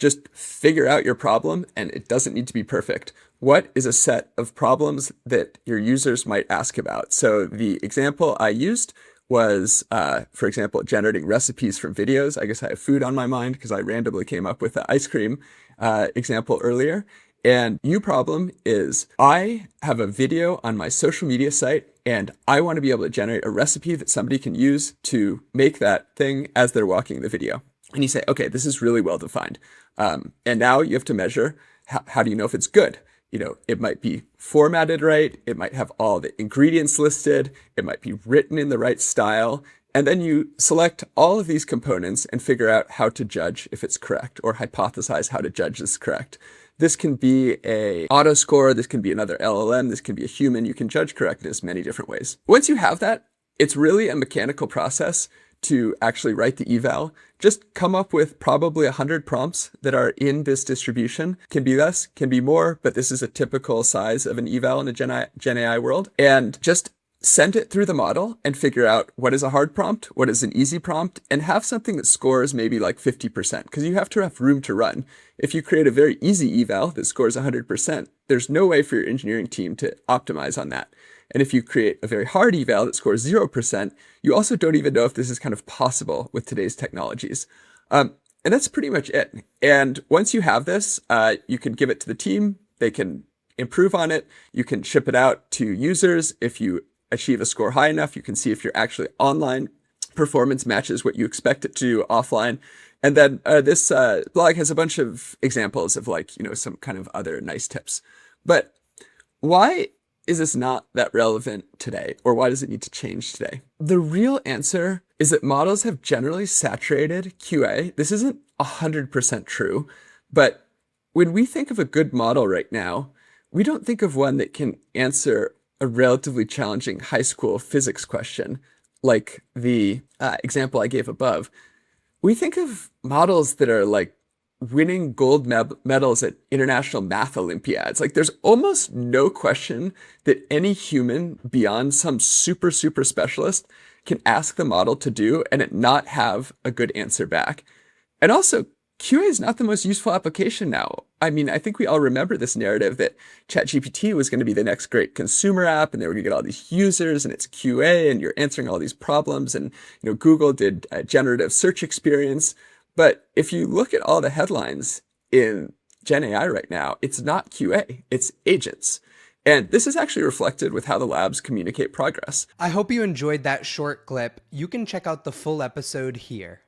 Just figure out your problem, and it doesn't need to be perfect. What is a set of problems that your users might ask about? So the example I used was, for example, generating recipes from videos. I guess I have food on my mind because I randomly came up with the ice cream example earlier. And new problem is I have a video on my social media site and I want to be able to generate a recipe that somebody can use to make that thing as they're watching the video. And you say, okay, this is really well defined. And now you have to measure how do you know if it's good? It might be formatted right. It might have all the ingredients listed. It might be written in the right style. And then you select all of these components and figure out how to judge if it's correct or hypothesize how to judge this correct. This can be a auto score. This can be another LLM. This can be a human. You can judge correctness many different ways. Once you have that, it's really a mechanical process to actually write the eval. Just come up with probably 100 prompts that are in this distribution. Can be less, can be more, but this is a typical size of an eval in a Gen AI world. And just send it through the model and figure out what is a hard prompt, what is an easy prompt, and have something that scores maybe like 50%, because you have to have room to run. If you create a very easy eval that scores 100%, there's no way for your engineering team to optimize on that. And if you create a very hard eval that scores 0%, you also don't even know if this is kind of possible with today's technologies. And that's pretty much it. And once you have this, you can give it to the team. They can improve on it. You can ship it out to users. If you achieve a score high enough, you can see if your actually online performance matches what you expect it to do offline. And then this blog has a bunch of examples of some kind of other nice tips. But why is this not that relevant today? Or why does it need to change today? The real answer is that models have generally saturated QA. This isn't 100% true, but when we think of a good model right now, we don't think of one that can answer a relatively challenging high school physics question, like the example I gave above. We think of models that are like winning gold medals at international math Olympiads. Like there's almost no question that any human beyond some super specialist can ask the model to do and it not have a good answer back. And also, QA is not the most useful application now. I mean, I think we all remember this narrative that ChatGPT was going to be the next great consumer app and they were going to get all these users and it's QA and you're answering all these problems. And Google did a generative search experience. But if you look at all the headlines in Gen AI right now, it's not QA, it's agents. And this is actually reflected with how the labs communicate progress. I hope you enjoyed that short clip. You can check out the full episode here.